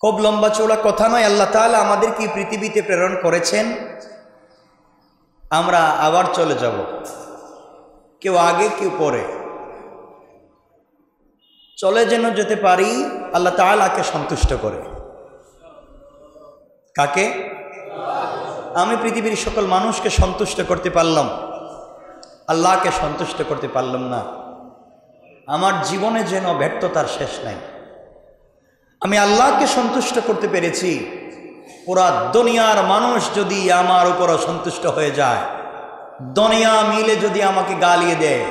খুব লম্বা চওড়া কথা নয়, আল্লাহ তাআলা আমাদেরকে পৃথিবীতে প্রেরণ করেছেন, আমরা আবার চলে যাব, কেউ আগে কেউ পরে। চলে যেন যেতে পারি আল্লাহ তাআলাকে সন্তুষ্ট করে। কাকে? আমি পৃথিবীর সকল মানুষকে সন্তুষ্ট করতে পারলাম, আল্লাহকে সন্তুষ্ট করতে পারলাম না। আমার জীবনে যেন ব্যর্থতার শেষ নাই। আমি আল্লাহকে সন্তুষ্ট করতে পেরেছি, পুরা দুনিয়ার মানুষ যদি আমার উপর সন্তুষ্ট হয়ে যায়, দুনিয়া মিলে যদি আমাকে গালিয়ে দেয়,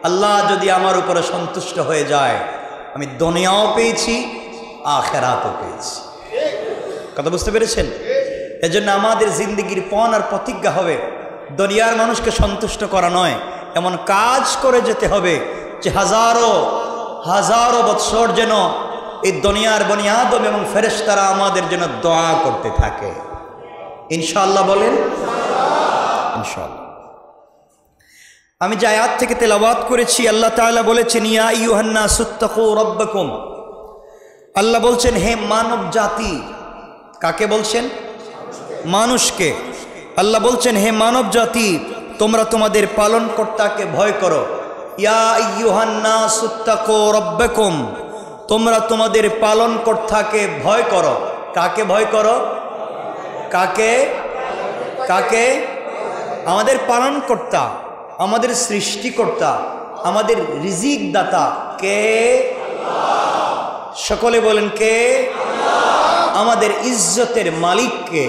আল্লাহ যদি আমার উপরে সন্তুষ্ট হয়ে যায়, আমি দুনিয়াও পেয়েছি, আখিরাতও পেয়েছি। কথা বুঝতে পেরেছেন? এজন্য আমাদের জিন্দেগির পণ আর প্রতিজ্ঞা হবে দুনিয়ার মানুষকে সন্তুষ্ট করা নয়, এমন কাজ করে যেতে হবে যে হাজারো হাজারো বৎসর যেন এই দুনিয়ার বনি আদম এবং ফেরেশতারা আমাদের জন্য দোয়া করতে থাকে। ইনশাআল্লাহ বলেন ইনশাআল্লাহ। আমি যে আয়াত থেকে তেলাওয়াত করেছি, আল্লাহ তাআলা বলেছেন ইয়া আইয়ুহান নাসুত্তাকু রাব্বাকুম। আল্লাহ বলছেন হে মানব জাতি। কাকে বলছেন? মানুষকে। আল্লাহ বলছেন হে মানব জাতি, তোমরা তোমাদের পালনকর্তাকে ভয় করো। ইয়া আইয়ুহান নাসুত্তাকু রাব্বাকুম, তোমরা তোমাদের পালনকর্তাকে ভয় করো। কাকে ভয় করো? কাকে? কাকে? আমাদের পালনকর্তা, আমাদের সৃষ্টিকর্তা, আমাদের রিজিক দাতা কে? সকলে বলেন কে? আমাদের ইজ্জতের মালিক কে?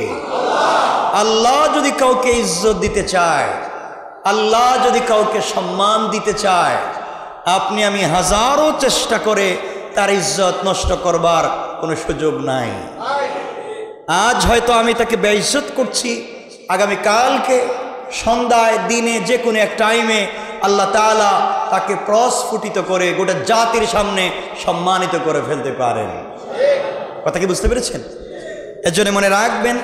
আল্লাহ যদি কাউকে ইজ্জত দিতে চায়, আল্লাহ যদি কাউকে সম্মান দিতে চায়, আপনি আমি হাজারো চেষ্টা করে তার ইজ্জত নষ্ট করবার কোনো সুযোগ নাই। আজ হয়তো আমি তাকে বেইজ্জত করছি, আগামীকালকে সন্ধ্যায় দিনে যে কোনো এক টাইমে আল্লাহ তাআলা তাকে প্রস্ফুটিত করে গোটা জাতির সামনে সম্মানিত করে ফেলতে পারেন। কথা কি বুঝতে পেরেছেন? এর জন্য মনে রাখবেন,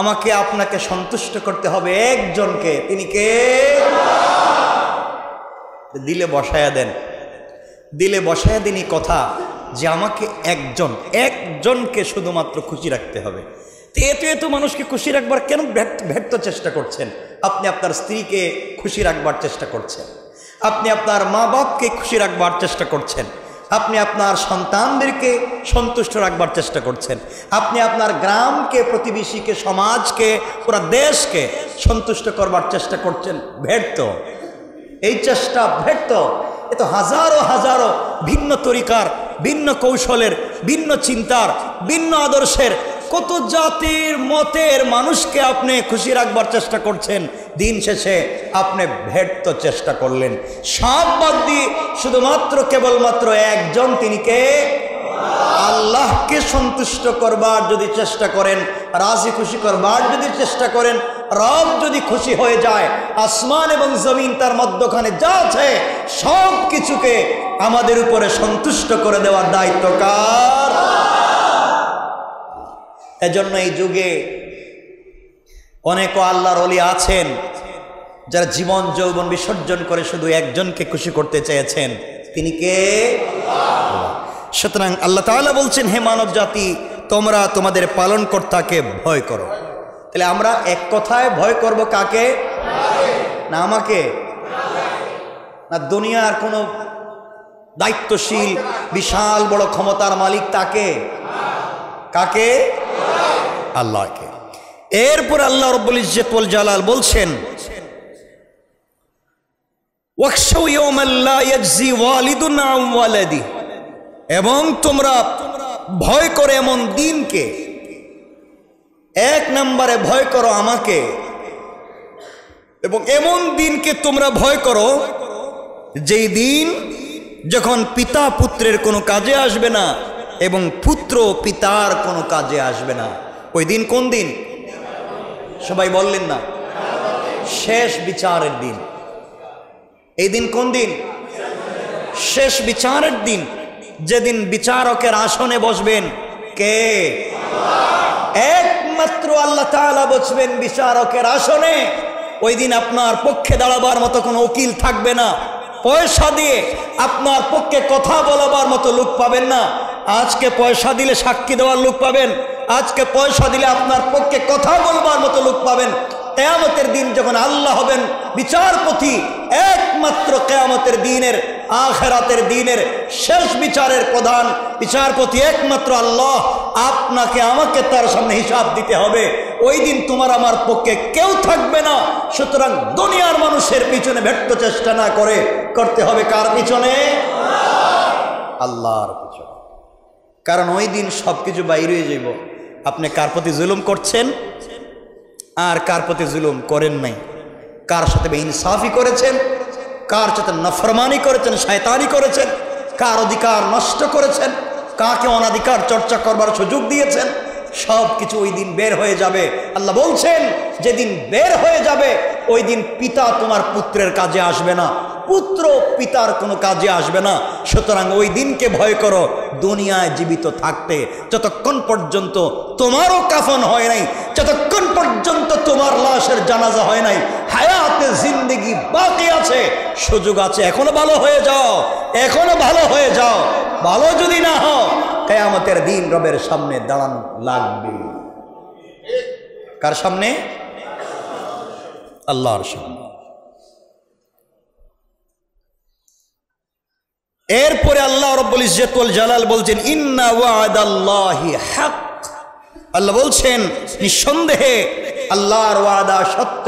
আমাকে আপনাকে সন্তুষ্ট করতে হবে একজনকে। তিনি কে? দিলে বসায়া দেন, দিলে বসায়া দিনই কথা যে আমাকে একজনকে শুধুমাত্র খুশি রাখতে হবে। এত মানুষকে খুশি রাখবার কেন ব্যর্থ চেষ্টা করছেন? আপনি আপনার স্ত্রীকে খুশি রাখবার চেষ্টা করছেন, আপনি আপনার মা বাপকে খুশি রাখবার চেষ্টা করছেন, আপনি আপনার সন্তানদেরকে সন্তুষ্ট রাখবার চেষ্টা করছেন, আপনি আপনার গ্রামকে, প্রতিবেশীকে, সমাজকে, পুরো দেশকে সন্তুষ্ট করবার চেষ্টা করছেন। ব্যর্থ, এই চেষ্টা ব্যর্থ। এ তো হাজারো হাজারো ভিন্ন তরিকার, ভিন্ন কৌশলের, ভিন্ন চিন্তার, ভিন্ন আদর্শের, কত জাতির মতের মানুষকে আপনি খুশি রাখবার চেষ্টা করছেন। দিন শেষে আপনি ব্যর্থ চেষ্টা করলেন। সব বাদ দিয়ে শুধুমাত্র কেবলমাত্র একজন, তিনি কে? আল্লাহকে সন্তুষ্ট করবার যদি চেষ্টা করেন, রাজি খুশি করবার যদি চেষ্টা করেন, রব যদি খুশি হয়ে যায়, আসমান এবং জমিন তার মধ্যখানে যা আছে সব কিছুকে আমাদের উপরে সন্তুষ্ট করে দেওয়ার দায়িত্ব কার? এজন্য এই যুগে অনেক আল্লাহর ওলি আছেন যারা জীবন যৌবন বিসর্জন করে শুধু একজনকে খুশি করতে চেয়েছেন। তিনি কে? সুতরাং আল্লাহ তাআলা বলছেন হে মানব জাতি, তোমরা তোমাদের পালনকর্তাকে ভয় করো। তাহলে আমরা এক কথায় ভয় করব কাকে? না আমাকে, না দুনিয়ার কোনো দায়িত্বশীল বিশাল বড় ক্ষমতার মালিক তাকে? কাকে? আল্লাহকে। এরপর আল্লাহ রব্বুল ইজ্জত ওয়াল জালাল বলছেন ওয়াখশাউ ইয়াওমান লা ইয়াজজি ওয়ালিদুন আন ওয়ালাদি, এবং তোমরা ভয় করো এমন দিনকে। এক নম্বরে ভয় করো আমাকে, এবং এমন দিনকে তোমরা ভয় করো যেই দিন যখন পিতা পুত্রের কোনো কাজে আসবে না এবং পুত্র পিতার কোনো কাজে আসবে না। ওই দিন কোন দিন? সবাই বললেন না? শেষ বিচারের দিন। এই দিন কোন দিন? শেষ বিচারের দিন, যেদিন বিচারকের আসনে বসবেন কে? একমাত্র আল্লাহ তাআলা বসবেন বিচারকের আসনে। ওই দিন আপনার পক্ষে দাঁড়াবার মতো কোনো উকিল থাকবে না, পয়সা দিয়ে আপনার পক্ষে কথা বলাবার মতো লোক পাবেন না। আজকে পয়সা দিলে সাক্ষী দেওয়ার লোক পাবেন, আজকে পয়সা দিলে আপনার পক্ষে কথা বলবার মতো লোক পাবেন। কিয়ামতের দিন যখন আল্লাহ হবেন বিচারপতি, একমাত্র কিয়ামতের দিনের, আখিরাতের দিনের শেষ বিচারের প্রধান বিচারপতি একমাত্র আল্লাহ, আপনাকে আমাকে তার সামনে হিসাব দিতে হবে। ওই দিন তোমার আমার পক্ষে কেউ থাকবে না। সুতরাং দুনিয়ার মানুষের পিছনে ব্যর্থ চেষ্টা না করে করতে হবে কার পিছনে? আল্লাহর পিছনে। কারণ ওই দিন সব কিছু বাইরে হয়ে যাইব। আপনি কার প্রতি জুলুম করছেন আর কার প্রতি জুলুম করেন নাই, কার সাথে বেইনসাফি করেছেন, কার সাথে নাফরমানি করেছেন, শয়তানি করেছেন, কার অধিকার নষ্ট করেছেন, কাকে অনাধিকার চর্চা করবার সুযোগ দিয়েছেন, সব কিছু ওই দিন বের হয়ে যাবে। আল্লাহ বলছেন যেদিন বের হয়ে যাবে ওই দিন পিতা তোমার পুত্রের কাজে আসবে না, পুত্র পিতার কোনো কাজে আসবে না। সুতরাং ওই দিনকে ভয় করো দুনিয়ায় জীবিত থাকতে। যতক্ষণ পর্যন্ত তোমারও কাফন হয় নাই, যতক্ষণ পর্যন্ত তোমার লাশের জানাজা হয় নাই, হায়াতে জিন্দেগি বাকি আছে, সুযোগ আছে, এখনো ভালো হয়ে যাও, এখনো ভালো হয়ে যাও। ভালো যদি না হও কিয়ামতের দিন রবের সামনে দাঁড়ানো লাগবে। কার সামনে? আল্লাহর সামনে। এরপরে আল্লাহ রাব্বুল ইজ্জত ওয়াল জালাল বলছেন ইন্না ওয়াদাল্লাহি হক। আল্লাহ বলছেন নিঃসন্দেহে আল্লাহর ওয়াদা সত্য।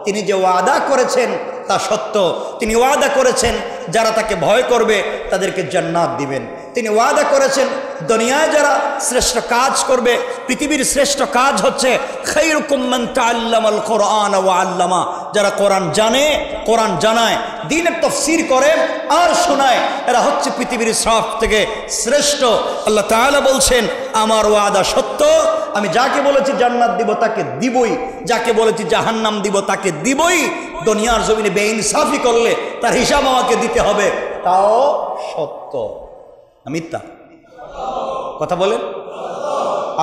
তিনি যে ওয়াদা করেছেন তা সত্য। তিনি ওয়াদা করেছেন যারা তাকে ভয় করবে তাদেরকে জান্নাত দিবেন। তিনি ওয়াদা করেছেন দুনিয়ায় যারা শ্রেষ্ঠ কাজ করবে, পৃথিবীর শ্রেষ্ঠ কাজ হচ্ছে খায়রুকুম মান তাআল্লামাল কুরআন ওয়া আল্লামা, যারা কোরআন জানে, কোরআন জানায়, দ্বীনের তাফসীর করে আর শোনায়, এরা হচ্ছে পৃথিবীর সব থেকে শ্রেষ্ঠ। আল্লাহ তাআলা বলছেন আমার ওয়াদা সত্য, আমি যাকে বলেছি জান্নাত দিব তাকে দিবই, যাকে বলেছি জাহান্নাম দিব তাকে দিবই। দুনিয়ার জমিনে বেইনসাফি করলে তার হিসাব আমাকে দিতে হবে, তাও সত্য না মিথ্যা? কথা বলেন।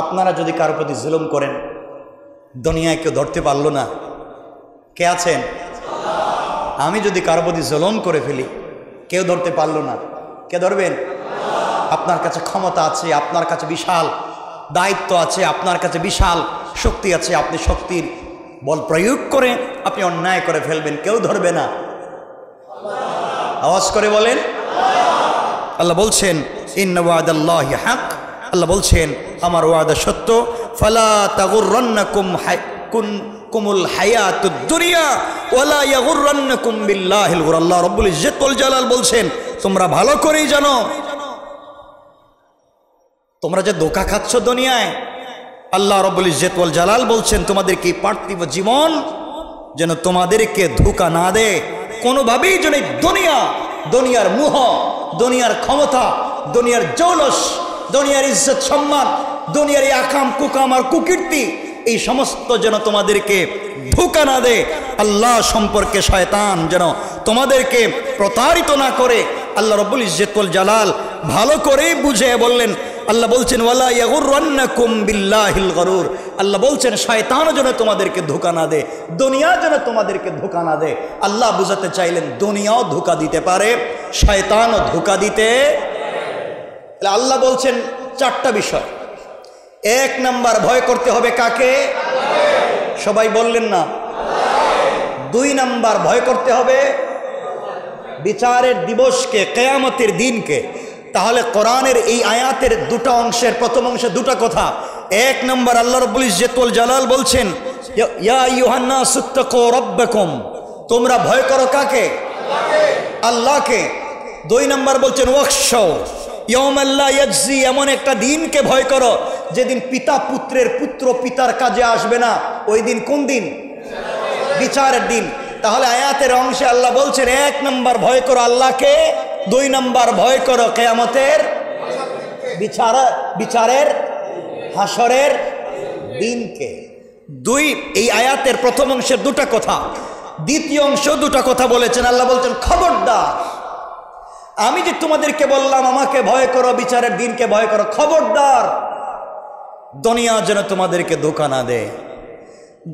আপনারা যদি কারো প্রতি জুলুম করেন, দুনিয়ায় কেউ ধরতে পারলো না, কে আছেন? আমি যদি কারো প্রতি জুলুম করে ফেলি, কেউ ধরতে পারলো না, কে ধরবেন? আপনার কাছে ক্ষমতা আছে, আপনার কাছে বিশাল দায়িত্ব আছে, আপনার কাছে বিশাল শক্তি আছে, আপনি শক্তির বল প্রয়োগ করে আপনি অন্যায় করে ফেলবেন, কেউ ধরবে না। আওয়াজ করে বলেন। আল্লাহ বলছেন ইন্না ওয়াদাল্লাহি হক। আল্লাহ বলছেন আমার ওয়াদা সত্য। ফালা তাগুররান্নাকুম কুমুল হায়াতুদ দুনিয়া ওয়ালা ইয়াগুররান্নাকুম বিল্লাহিল গুরুর। আল্লাহ রাব্বুল ইজ্জত ওয়াল জালাল বলছেন তোমরা ভালো করেই জানো তোমরা যে ধোঁকা খাচ্ছ দুনিয়ায়। আল্লাহ রাব্বুল ইজ্জত ওয়াল জালাল বলছেন তোমাদেরকে পার্থিব জীবন যেন তোমাদেরকে ধোঁকা না দেয়, কোনোভাবেই যেন দুনিয়ার মোহ, দুনিয়ার ক্ষমতা, দুনিয়ার জৌলস, দুনিয়ার ইজ্জত সম্মান, দুনিয়ার এই আকাম কুকাম আর কুকীর্তি, এই সমস্ত যেন তোমাদেরকে ধোঁকা না দেয়। আল্লাহ সম্পর্কে শয়তান যেন তোমাদেরকে প্রতারিত না করে। আল্লাহ রাব্বুল ইজ্জত ওয়াল জালাল ভালো করেই বুঝে বললেন। আল্লাহ বলছেন ওয়ালা ইয়াগুররান্নাকুম বিল্লাহিল গরুর। আল্লাহ বলছেন শয়তানও যেন তোমাদেরকে ধোঁকা না দেয়, দুনিয়া যেন তোমাদেরকে ধোঁকা না দেয়। আল্লাহ বুঝাতে চাইলেন দুনিয়াও ধোঁকা দিতে পারে, শয়তানও ধোঁকা দিতে। আল্লাহ বলছেন চারটা বিষয়। এক নাম্বার ভয় করতে হবে কাকে? সবাই বললেন না? 2 নাম্বার ভয় করতে হবে বিচারের দিবসকে, কিয়ামতের দিনকে। তাহলে কোরআনের এই আয়াতের দুটো অংশের প্রথম অংশে দুটো কথা। 1 নম্বর আল্লাহ রাব্বুল ইজ্জত ওয়াল জালাল বলছেন ইয়া আইয়ুহান নাস ইত্তাকু রাব্বাকুম, তোমরা ভয় করো কাকে? আল্লাহকে। 2 নম্বর বলছেন ওয়াখশাউ ইয়াওমান লা ইয়াজজি, এমন একটা দিনকে ভয় করো যেদিন পিতা পুত্রের, পুত্র পিতার কাজে আসবে না। ওই দিন কোন দিন? বিচারের দিন। তাহলে আয়াতের অংশে আল্লাহ বলছেন 1 নম্বর ভয় করো আল্লাহকে, 2 নম্বর ভয় করো কিয়ামতের বিচারের হাসরের দিনকে। এই আয়াতের প্রথম অংশের দুটো কথা, দ্বিতীয় অংশ দুটো কথা বলেছেন। আল্লাহ বলছেন খবরদার, আমি যে তোমাদেরকে বললাম আমাকে ভয় করো, বিচারের দিনকে ভয় করো, খবরদার দুনিয়া যেন তোমাদেরকে ধোঁকা না দেয়,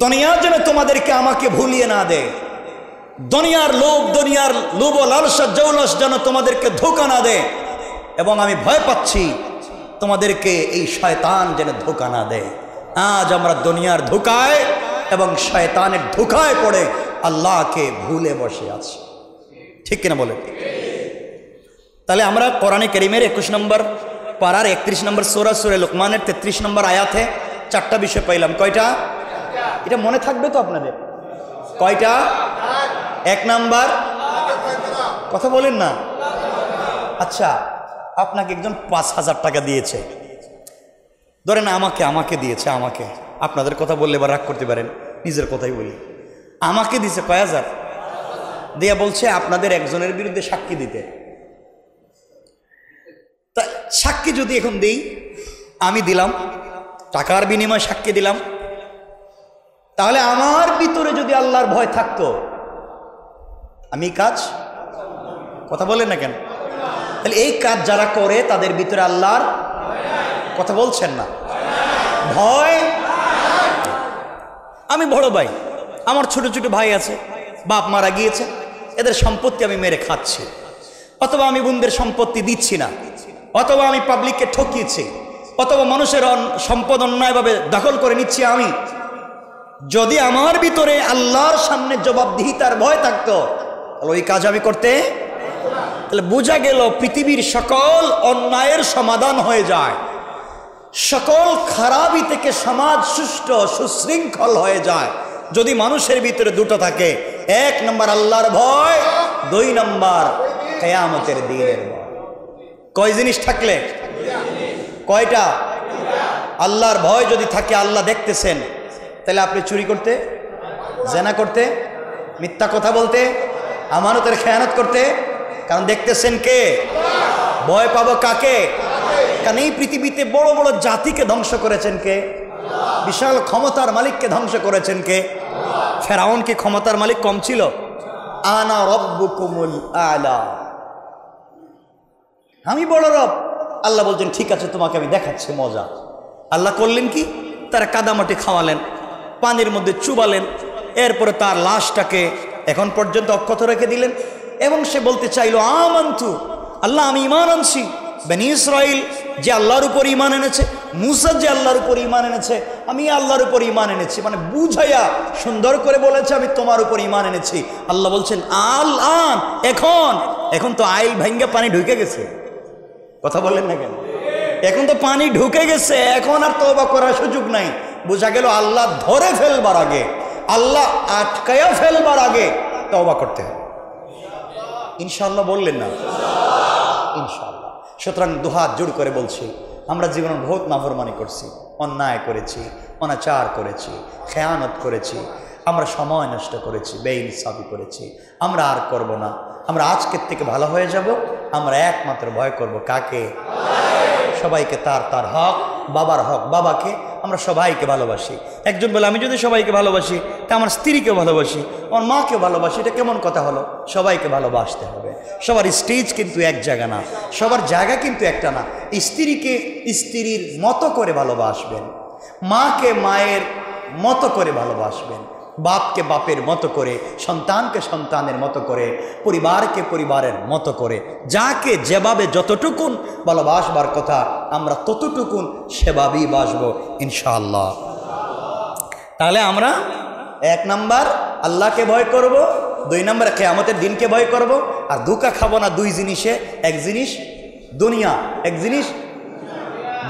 দুনিয়া যেন তোমাদেরকে আমাকে ভুলিয়ে না দেয়, দুনিয়ার লোভ ও লালসা জৌলস যেন তোমাদেরকে ধোঁকা না দেয়। এবং আমি ভয় পাচ্ছি তোমাদেরকে এই শয়তান যেন ধোঁকা না দেয়। আজ আমরা দুনিয়ার ধোঁকায় এবং শয়তানের ধোঁকায় পড়ে আল্লাহকে ভুলে বসে আছি, ঠিক কিনা বলেন? তাহলে আমরা কোরআনে কারীমের 21 নম্বর পারার 31 নম্বর সূরা সূরা লুকমানের 33 নম্বর আয়াতে 4টা বিষয় পাইলাম। কয়টা? এটা মনে থাকবে তো আপনাদের? কয়টা? 1 নাম্বার, কথা বলেন না। আচ্ছা, আপনাকে একজন 5,000 টাকা দিয়েছে, ধরেন আমাকে দিয়েছে, আমাকে, আপনাদের কথা বললে বা রাগ করতে পারেন, নিজের কথাই বলি। আমাকে দিছে কয় হাজার দিয়া, বলছে আপনাদের একজনের বিরুদ্ধে সাক্ষী দিতে। তা সাক্ষী যদি এখন দেই, আমি দিলাম, টাকার বিনিময়ে সাক্ষী দিলাম, তাহলে আমার ভিতরে যদি আল্লাহর ভয় থাকতো, আমি কাজ, কথা বলেন না কেন? তাহলে এই কাজ যারা করে তাদের ভিতরে আল্লাহর, কথা বলছেন না, ভয়। আমি বড় ভাই, আমার ছোট ছোট ভাই আছে, বাপ মারা গিয়েছে, এদের সম্পত্তি আমি মেরে খাচ্ছি, অথবা আমি বোনদের সম্পত্তি দিচ্ছি না, অথবা আমি পাবলিককে ঠকিয়েছি, অথবা মানুষের সম্পদ অন্যায়ভাবে দখল করে নিচ্ছি আমি। যদি আমার ভিতরে আল্লাহর সামনে জবাবদিহিতার ভয় থাকতো, তাহলে ওই কাজ আমি করতে, তাহলে বোঝা গেল পৃথিবীর সকল অন্যায়ের সমাধান হয়ে যায়, সকল খারাপি থেকে সমাজ সুষ্ঠু সুশৃঙ্খল হয়ে যায় যদি মানুষের ভিতরে দুটো থাকে। 1 নম্বর আল্লাহর ভয়, 2 নম্বর কিয়ামতের দিনের ভয়। কয় জিনিস থাকলে? কয়টা? আল্লাহর ভয় যদি থাকে, আল্লাহ দেখতেছেন, তাহলে আপনি চুরি করতে, জেনা করতে, মিথ্যা কথা বলতে, আমানতের খেয়ানত করতে, কারণ দেখতেছেন কে? ভয় পাবো কাকে? কারণ এই পৃথিবীতে বড় বড় জাতিকে ধ্বংস করেছেন কে? বিশাল ক্ষমতার মালিককে ধ্বংস করেছেন কে? ফেরাউন কি ক্ষমতার মালিক কম ছিল? আনা রব্বুকুমুল আলা, আমি বড় রব। আল্লাহ বলছেন ঠিক আছে, তোমাকে আমি দেখাচ্ছি মজা। আল্লাহ করলেন কি? তারা কাদামাটি খাওয়ালেন, পানির মধ্যে চুবালেন, এরপরে তার লাশটাকে এখন পর্যন্ত অক্ষত রেখে দিলেন, এবং সে বলতে চাইল আমানতু, আল্লাহ আমি ঈমান আনছি। বনি ইসরাইল যে আল্লাহর উপর ঈমান এনেছে, মুসা যে আল্লাহর উপর ঈমান এনেছে, আমি আল্লাহর উপর ঈমান এনেছি, মানে বুঝাইয়া সুন্দর করে বলেছে আমি তোমার উপর ঈমান এনেছি। আল্লাহ বলছেন আল আন, এখন তো আইল ভাঙ্গা পানি ঢুকে গেছে, কথা বললেন না কেন? এখন তো পানি ঢুকে গেছে, এখন আর তওবা করার সুযোগ নাই। বোঝা গেল আল্লাহ ধরে ফেলবার আগে, আল্লাহ আটকায়া ফেলবার আগে তওবা করতে হবে। ইনশাআল্লাহ বললেন না? ইনশাআল্লাহ। সুতরাং দুহাত জোড় করে বলছি, আমরা জীবনে বহুত নাফরমানি করছি, অন্যায় করেছি, অনাচার করেছি, খেয়ানত করেছি, আমরা সময় নষ্ট করেছি, বেইনসাফি করেছি। আমরা আর করব না। আমরা আজকের থেকে ভালো হয়ে যাব। আমরা একমাত্র ভয় করব কাকে? সবাইকে তার তার হক, বাবার হক বাবাকে, আমরা সবাইকে ভালোবাসি। একজন বলে আমি যদি সবাইকে ভালোবাসি তা আমার স্ত্রীকেও ভালোবাসি, আমার মাকেও ভালোবাসি, এটা কেমন কথা হলো? সবাইকে ভালোবাসতে হবে। সবার স্টেজ কিন্তু এক জায়গা না, সবার জায়গা কিন্তু একটা না। স্ত্রীকে স্ত্রীর মতো করে ভালোবাসবেন, মাকে মায়ের মতো করে ভালোবাসবেন, বাপকে বাপের মতো করে, সন্তানকে সন্তানের মতো করে, পরিবারকে পরিবারের মতো করে, যাকে যেভাবে যতটুকুন ভালোবাসবার কথা আমরা ততটুকুন সেভাবেই বাসবো ইনশাআল্লাহ। তাহলে আমরা 1 নাম্বার আল্লাহকে ভয় করব, 2 নাম্বার কিয়ামতের দিনকে ভয় করব, আর ধোঁকা খাবো না 2 জিনিসে। এক জিনিস দুনিয়া, এক জিনিস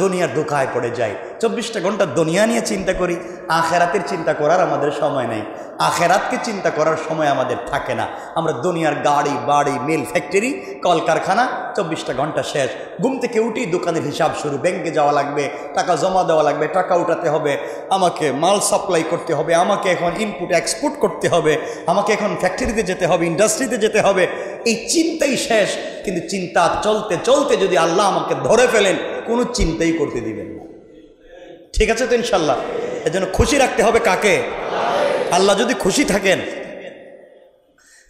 দুনিয়ার ধোঁকায় পড়ে যায়। 24টা ঘন্টা দুনিয়া নিয়ে চিন্তা করি, আখেরাতের চিন্তা করার আমাদের সময় নেই, আখেরাতকে চিন্তা করার সময় আমাদের থাকে না। আমরা দুনিয়ার গাড়ি বাড়ি মিল ফ্যাক্টরি কলকারখানা, 24টা ঘন্টা শেষ। ঘুম থেকে উঠি দোকানের হিসাব শুরু, ব্যাংকে যাওয়া লাগবে, টাকা জমা দেওয়া লাগবে, টাকা উঠাতে হবে, আমাকে মাল সাপ্লাই করতে হবে, আমাকে এখন ইনপুট এক্সপোর্ট করতে হবে, আমাকে এখন ফ্যাক্টরিতে যেতে হবে, ইন্ডাস্ট্রিতে যেতে হবে। এই চিন্তাই শেষ। কিন্তু চিন্তা চলতে চলতে যদি আল্লাহ আমাকে ধরে ফেলেন, কোনো চিন্তাই করতে দিবেন না। ঠিক আছে তো ইনশাল্লাহ? এর জন্য খুশি রাখতে হবে কাকে? আল্লাহ যদি খুশি থাকেন,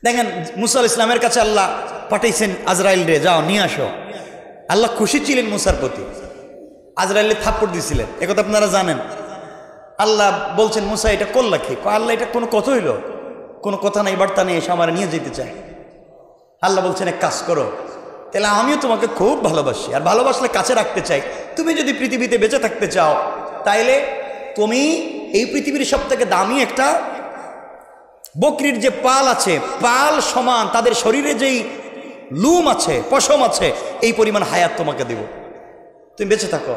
দেখেন মুসা আলাইহিস সালামের কাছে আল্লাহ পাঠাইছেন আজরাইল রে, যাও নিয়ে আসো। আল্লাহ খুশি ছিলেন মুসার প্রতি, আজরাইলে থাপ্পড় দিয়েছিলেন, একথা আপনারা জানেন। আল্লাহ বলছেন মুসা এটা করলা কি? আল্লাহ এটা কোনো কথা হইল? কোনো কথা নাই, বার্তা নেই, এসে আমার নিয়ে যেতে চায়। আল্লাহ বলছেন এক কাজ করো, তাহলে আমিও তোমাকে খুব ভালোবাসি, আর ভালোবাসলে কাছে রাখতে চাই। তুমি যদি পৃথিবীতে বেঁচে থাকতে চাও, তাইলে তুমি এই পৃথিবীর সব থেকে দামি একটা বকরির যে পাল আছে, পাল সমান তাদের শরীরে যেই লুম আছে, পশম আছে, এই পরিমাণ হায়াত তোমাকে দেব, তুমি বেঁচে থাকো।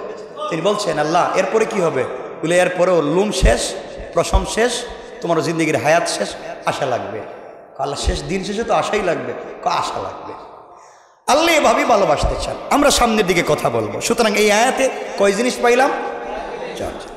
তিনি বলছেন, আল্লাহ এরপরে কি হবে? বলে এরপরেও লুম শেষ, পশম শেষ, তোমার জিন্দগির হায়াত শেষ, আশা লাগবে। আল্লাহ শেষ দিন শেষে তো আশাই লাগবে, আশা লাগবে। আল্লাহ এভাবেই ভালোবাসতে চান। আমরা সামনের দিকে কথা বলবো। সুতরাং এই আয়াতে কয় জিনিস পাইলাম? 4।